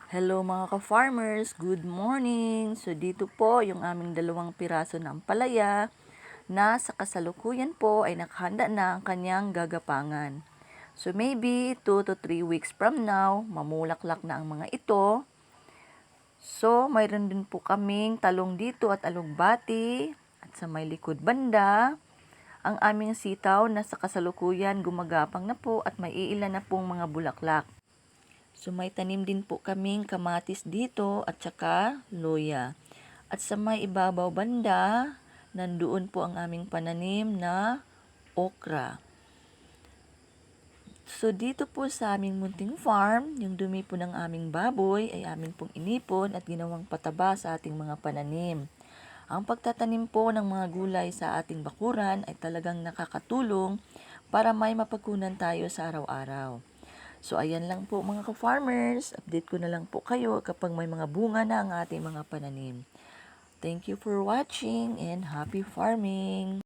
Hello mga ka-farmers, good morning! So dito po yung aming 2 piraso ng ampalaya na sa kasalukuyan po ay nakahanda na ang kanyang gagapangan. So maybe 2 to 3 weeks from now, mamulaklak na ang mga ito. So mayroon din po kaming talong dito at alugbati at sa may likod banda. Ang aming sitaw na sa kasalukuyan gumagapang na po at may iilan na pong mga bulaklak. So may tanim din po kaming kamatis dito at saka luya. At sa may ibabaw banda, nandoon po ang aming pananim na okra. So dito po sa aming munting farm, yung dumi po ng aming baboy ay amin pong inipon at ginawang pataba sa ating mga pananim. Ang pagtatanim po ng mga gulay sa ating bakuran ay talagang nakakatulong para may mapagkunan tayo sa araw-araw. So ayan lang po mga ka-farmers, update ko na lang po kayo kapag may mga bunga na ang ating mga pananim. Thank you for watching and happy farming!